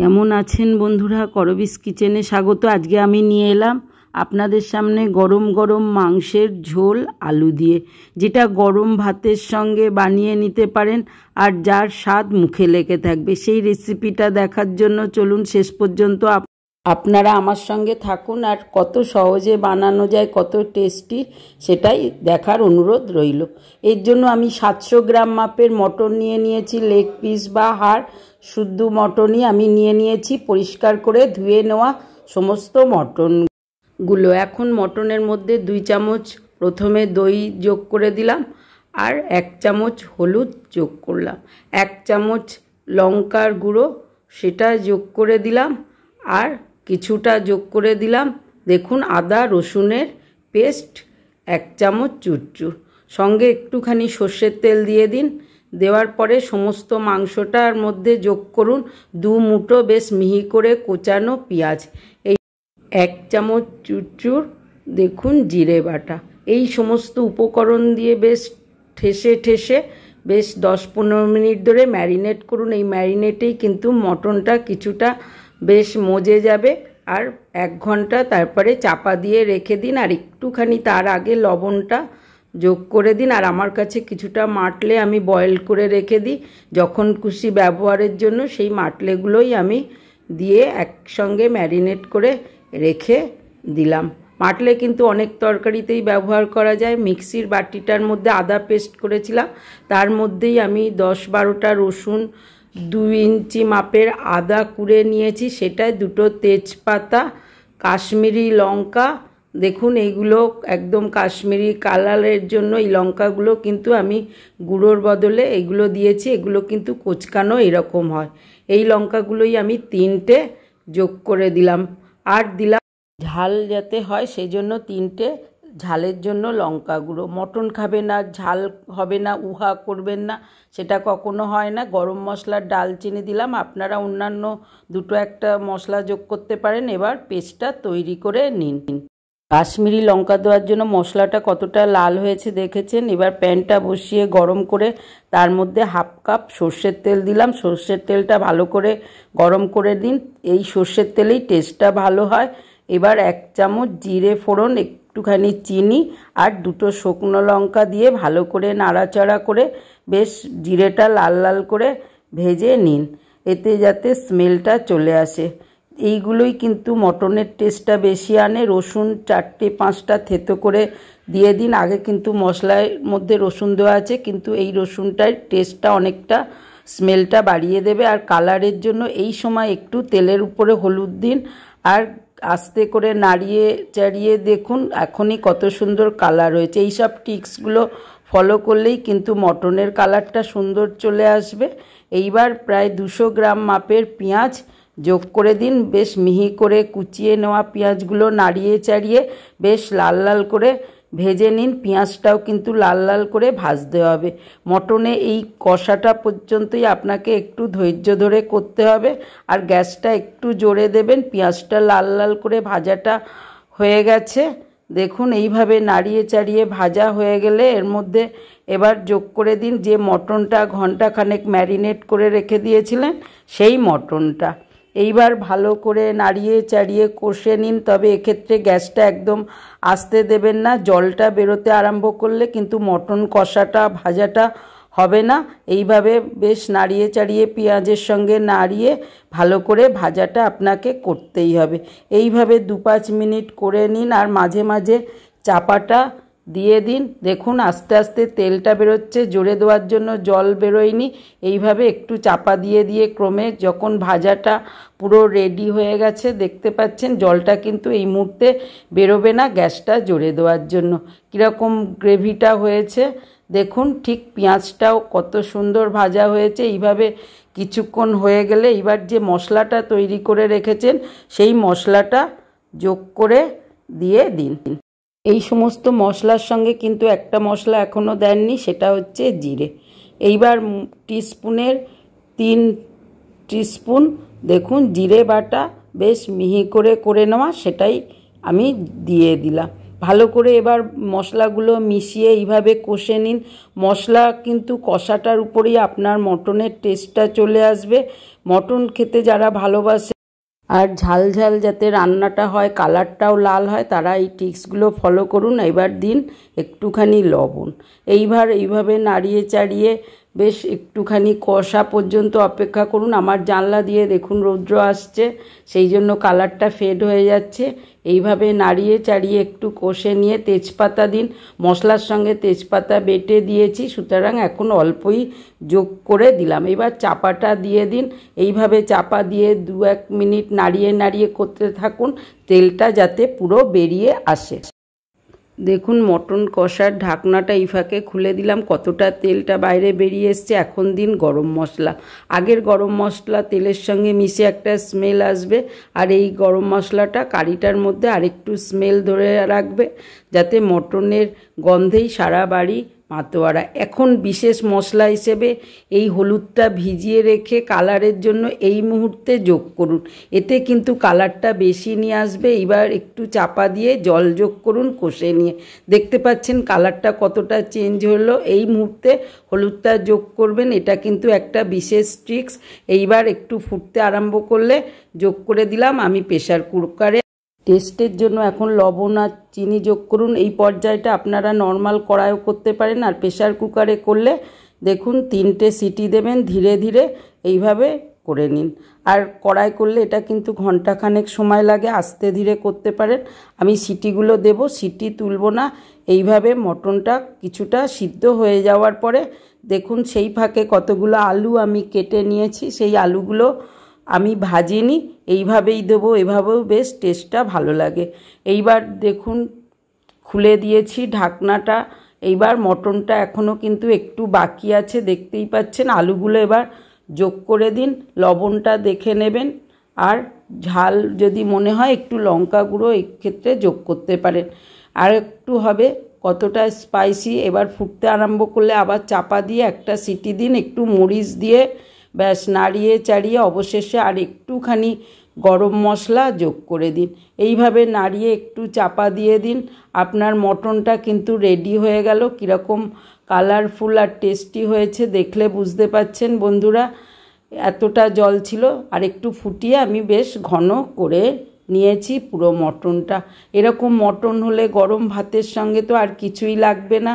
কেমন আছেন বন্ধুরা? করবিস কিচেনে স্বাগত। আজকে আমি নিয়ে এলাম আপনাদের সামনে গরম গরম মাংসের ঝোল আলু দিয়ে, যেটা গরম ভাতের সঙ্গে বানিয়ে নিতে পারেন আর যার স্বাদ মুখে লেগে থাকবে। সেই রেসিপিটা দেখার জন্য চলুন শেষ পর্যন্ত আপনারা আমার সঙ্গে থাকুন, আর কত সহজে বানানো যায়, কত টেস্টি, সেটাই দেখার অনুরোধ রইল। এর জন্য আমি 700 গ্রাম মাপের মটন নিয়ে নিয়েছি। লেগ পিস বা হাড় শুদ্ধ মটনই আমি নিয়ে নিয়েছি, পরিষ্কার করে ধুয়ে নেওয়া সমস্ত মটনগুলো। এখন মটনের মধ্যে 2 চামচ প্রথমে দই যোগ করে দিলাম, আর 1 চামচ হলুদ যোগ করলাম, 1 চামচ লঙ্কার গুঁড়ো সেটা যোগ করে দিলাম, আর কিছুটা যোগ করে দিলাম দেখুন আদা রসুনের পেস্ট 1 চামচ চুরচুর, সঙ্গে একটুখানি সর্ষের তেল দিয়ে দিন। দেওয়ার পরে সমস্ত মাংসটার মধ্যে যোগ করুন 2 মুঠো বেশ মিহি করে কোচানো পেঁয়াজ, এই 1 চামচ চুরচুর দেখুন জিরে বাটা। এই সমস্ত উপকরণ দিয়ে বেশ ঠেসে বেশ 10-15 মিনিট ধরে ম্যারিনেট করুন। এই ম্যারিনেটেই কিন্তু মটনটা কিছুটা বেশ মজে যাবে, আর 1 ঘন্টা তারপরে চাপা দিয়ে রেখে দিন। আর একটুখানি তার আগে লবণটা যোগ করে দিন। আর আমার কাছে কিছুটা মাটলে আমি বয়েল করে রেখে দিই যখন খুশি ব্যবহারের জন্য, সেই মাটলেগুলোই আমি দিয়ে একসঙ্গে ম্যারিনেট করে রেখে দিলাম। মাটলে কিন্তু অনেক তরকারিতেই ব্যবহার করা যায়। মিক্সির বাটিটার মধ্যে আদা পেস্ট করেছিলাম, তার মধ্যেই আমি 10-12টা রসুন, 2 ইঞ্চি মাপের আদা কুড়ে নিয়েছি, সেটায় 2টো তেজপাতা, কাশ্মীরি লঙ্কা দেখুন, এইগুলো একদম কাশ্মীরি কালারের জন্য এই লঙ্কাগুলো কিন্তু আমি গুঁড়োর বদলে এগুলো দিয়েছি। এগুলো কিন্তু কোচকানো এরকম হয়। এই লঙ্কাগুলোই আমি 3টে যোগ করে দিলাম, আর দিলাম ঝাল যাতে হয় সেই জন্য 3টে ঝালের জন্য লঙ্কা গুঁড়ো। মটন খাবে না, ঝাল হবে না, উহা করবেন না, সেটা কখনো হয় না। গরম মশলার ডালচিনি দিলাম, আপনারা অন্যান্য 2-1টা মশলা যোগ করতে পারেন। এবার পেস্টটা তৈরি করে নিন। কাশ্মীরি লঙ্কা দেওয়ার জন্য মশলাটা কতটা লাল হয়েছে দেখেছেন। এবার প্যানটা বসিয়ে গরম করে তার মধ্যে 1/2 কাপ সর্ষের তেল দিলাম। সর্ষের তেলটা ভালো করে গরম করে দিন, এই সর্ষের তেলেই টেস্টটা ভালো হয়। এবার 1 চামচ জিরে ফোড়ন, একটুখানি চিনি আর 2টো শুকনো লঙ্কা দিয়ে ভালো করে নাড়াচাড়া করে বেশ জিরেটা লাল লাল করে ভেজে নিন, এতে যাতে স্মেলটা চলে আসে। এইগুলোই কিন্তু মটনের টেস্টটা বেশি আনে। রসুন 4-5টা থেতো করে দিয়ে দিন। আগে কিন্তু মশলার মধ্যে রসুন দেওয়া আছে, কিন্তু এই রসুনটার টেস্টটা অনেকটা স্মেলটা বাড়িয়ে দেবে। আর কালারের জন্য এই সময় একটু তেলের উপরে হলুদ দিন, আর আস্তে করে নাড়িয়ে চাড়িয়ে দেখুন এখনই কত সুন্দর কালার হয়েছে। এইসব টিক্সগুলো ফলো করলেই কিন্তু মটনের কালারটা সুন্দর চলে আসবে। এইবার প্রায় 200 গ্রাম মাপের পেঁয়াজ যোগ করে দিন। বেশ মিহি করে কুচিয়ে নেওয়া পেঁয়াজগুলো নাড়িয়ে চাড়িয়ে বেশ লাল লাল করে ভেজে নিন। পেঁয়াজটাও কিন্তু লাল লাল করে ভাজতে হবে। মটনে এই কষাটা পর্যন্তই আপনাকে একটু ধৈর্য ধরে করতে হবে, আর গ্যাসটা একটু জোরে দেবেন। পেঁয়াজটা লাল লাল করে ভাজাটা হয়ে গেছে দেখুন। এইভাবে নাড়িয়ে চাড়িয়ে ভাজা হয়ে গেলে এর মধ্যে এবার যোগ করে দিন যে মটনটা ঘন্টাখানেক ম্যারিনেট করে রেখে দিয়েছিলেন, সেই মটনটা। এইবার ভালো করে নাড়িয়ে চাড়িয়ে কষে নিন, তবে এক্ষেত্রে গ্যাসটা একদম আস্তে দেবেন না। জলটা বেরোতে আরম্ভ করলে কিন্তু মটন কষাটা ভাজাটা হবে না। এইভাবে বেশ নাড়িয়ে চাড়িয়ে পেঁয়াজের সঙ্গে নাড়িয়ে ভালো করে ভাজাটা আপনাকে করতেই হবে। এইভাবে 2-5 মিনিট করে নিন, আর মাঝে মাঝে চাপাটা দিয়ে দিন। দেখুন আস্তে আস্তে তেলটা বেরোচ্ছে, জোরে দেওয়ার জন্য জল বেরোয়নি। এইভাবে একটু চাপা দিয়ে দিয়ে ক্রমে যখন ভাজাটা পুরো রেডি হয়ে গেছে দেখতে পাচ্ছেন, জলটা কিন্তু এই মুহূর্তে বেরোবে না গ্যাসটা জোরে দেওয়ার জন্য। কীরকম গ্রেভিটা হয়েছে দেখুন, ঠিক পেঁয়াজটাও কত সুন্দর ভাজা হয়েছে। এইভাবে কিছুক্ষণ হয়ে গেলে এবার যে মশলাটা তৈরি করে রেখেছেন সেই মশলাটা যোগ করে দিয়ে দিন। এই সমস্ত মশলার সঙ্গে কিন্তু একটা মশলা এখনও দেননি, সেটা হচ্ছে জিরে। এইবার টিস্পুনের 3 টিস্পুন দেখুন জিরে বাটা বেশ মিহি করে নেওয়া, সেটাই আমি দিয়ে দিলাম। ভালো করে এবার মশলাগুলো মিশিয়ে এইভাবে কষে নিন। মশলা কিন্তু কষাটার উপরেই আপনার মটনের টেস্টটা চলে আসবে। মটন খেতে যারা ভালোবাসে আর ঝাল ঝাল যাতে রান্নাটা হয়, কালারটাও লাল হয়, তারা এই টিপসগুলো ফলো করুন। এবার দিন একটুখানি লবণ। এইভাবে নাড়িয়ে চাড়িয়ে বেশ একটুখানি কষা পর্যন্ত অপেক্ষা করুন। আমার জানলা দিয়ে দেখুন রৌদ্র আসছে, সেই জন্য কালারটা ফেড হয়ে যাচ্ছে। এইভাবে নাড়িয়ে চাড়িয়ে একটু কষে নিয়ে তেজপাতা দিন। মশলার সঙ্গে তেজপাতা বেটে দিয়েছি, সুতরাং এখন অল্পই যোগ করে দিলাম। এবার চাপাটা দিয়ে দিন। এইভাবে চাপা দিয়ে 2-1 মিনিট নাড়িয়ে নাড়িয়ে করতে থাকুন, তেলটা যাতে পুরো বেরিয়ে আসে। দেখুন মটন কষার ঢাকনাটা এই ফাঁকে খুলে দিলাম, কতটা তেলটা বাইরে বেরিয়ে এসছে। এখন দিন গরম মশলা। আগের গরম মশলা তেলের সঙ্গে মিশে একটা স্মেল আসবে, আর এই গরম মশলাটা কারিটার মধ্যে আরেকটু স্মেল ধরে রাখবে, যাতে মটনের গন্ধেই সারা বাড়ি মাতোয়ারা। এখন বিশেষ মশলা হিসেবে এই হলুদটা ভিজিয়ে রেখে কালারের জন্য এই মুহূর্তে যোগ করুন, এতে কিন্তু কালারটা বেশি নিয়ে আসবে। এবার একটু চাপা দিয়ে জল যোগ করুন কষে নিয়ে। দেখতে পাচ্ছেন কালারটা কতটা চেঞ্জ হলো। এই মুহূর্তে হলুদটা যোগ করবেন, এটা কিন্তু একটা বিশেষ ট্রিক্স। এইবার একটু ফুটতে আরম্ভ করলে যোগ করে দিলাম আমি প্রেসার কুকারে। টেস্টের জন্য এখন লবণ আর চিনি যোগ করুন। এই পর্যায়টা আপনারা নর্মাল কড়াইও করতে পারেন, আর প্রেসার কুকারে করলে দেখুন 3টে সিটি দেবেন ধীরে ধীরে, এইভাবে করে নিন। আর কড়াই করলে এটা কিন্তু ঘন্টাখানেক সময় লাগে, আস্তে ধীরে করতে পারেন। আমি সিটিগুলো দেব, সিটি তুলব না। এইভাবে মটনটা কিছুটা সিদ্ধ হয়ে যাওয়ার পরে দেখুন সেই ফাঁকে কতগুলো আলু আমি কেটে নিয়েছি, সেই আলুগুলো আমি ভাজিনি, এইভাবেই দেবো, এভাবেও বেশ টেস্টটা ভালো লাগে। এইবার দেখুন খুলে দিয়েছি ঢাকনাটা। এইবার মটনটা এখনও কিন্তু একটু বাকি আছে, দেখতেই পাচ্ছেন। আলুগুলো এবার যোগ করে দিন, লবণটা দেখে নেবেন, আর ঝাল যদি মনে হয় একটু লঙ্কা গুঁড়ো এই ক্ষেত্রে যোগ করতে পারেন। আর একটু হবে কতটা স্পাইসি। এবার ফুটতে আরম্ভ করলে আবার চাপা দিয়ে একটা সিটি দিন, একটু মরিচ দিয়ে ব্যাস নাড়িয়ে চাড়িয়ে অবশেষে আর একটুখানি গরম মশলা যোগ করে দিন। এইভাবে নাড়িয়ে একটু চাপা দিয়ে দিন। আপনার মটনটা কিন্তু রেডি হয়ে গেল। কীরকম কালারফুল আর টেস্টি হয়েছে দেখলে বুঝতে পাচ্ছেন বন্ধুরা। এতটা জল ছিল, আর একটু ফুটিয়ে আমি বেশ ঘন করে নিয়েছি পুরো মটনটা। এরকম মটন হলে গরম ভাতের সঙ্গে তো আর কিছুই লাগবে না,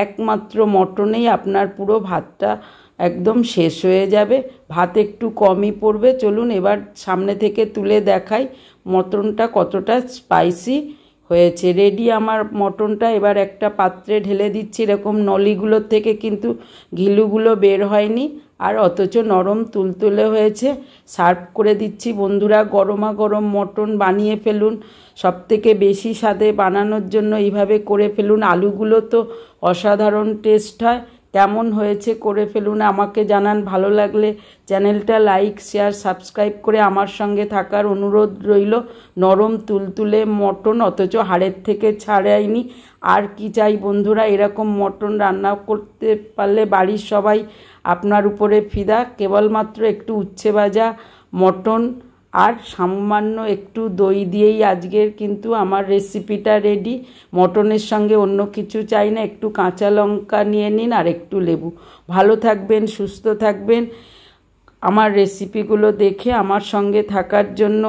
একমাত্র মটনেই আপনার পুরো ভাতটা একদম শেষ হয়ে যাবে। ভাত একটু কমই পড়বে। চলুন এবার সামনে থেকে তুলে দেখাই মটনটা কতটা স্পাইসি হয়েছে। রেডি আমার মটনটা। এবার একটা পাত্রে ঢেলে দিচ্ছি। এরকম নলিগুলোর থেকে কিন্তু ঘিলুগুলো বের হয়নি, আর অথচ নরম তুলতুলে হয়েছে। সার্ভ করে দিচ্ছি বন্ধুরা। গরমা গরম মটন বানিয়ে ফেলুন। সবথেকে বেশি স্বাদে বানানোর জন্য এইভাবে করে ফেলুন। আলুগুলো তো অসাধারণ টেস্ট হয়। কেমন হয়েছে করে ফেলুন, আমাকে জানান। ভালো লাগলে চ্যানেলটা লাইক শেয়ার সাবস্ক্রাইব করে আমার সঙ্গে থাকার অনুরোধ রইল। নরম তুলতুলে মটন, অথচ হাড়ের থেকে ছাড়াইনি। আর কি চাই বন্ধুরা, এরকম মটন রান্না করতে পারলে বাড়ির সবাই আপনার উপরে ফিদা। কেবলমাত্র একটু উচ্ছে ভাজা মটন আর সামান্য একটু দই দিয়েই আজকের কিন্তু আমার রেসিপিটা রেডি। মটনের সঙ্গে অন্য কিছু চাই না। একটু কাঁচা লঙ্কা নিয়ে নিন আর একটু লেবু। ভালো থাকবেন, সুস্থ থাকবেন। আমার রেসিপিগুলো দেখে আমার সঙ্গে থাকার জন্য,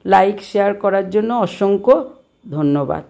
লাইক শেয়ার করার জন্য অসংখ্য ধন্যবাদ।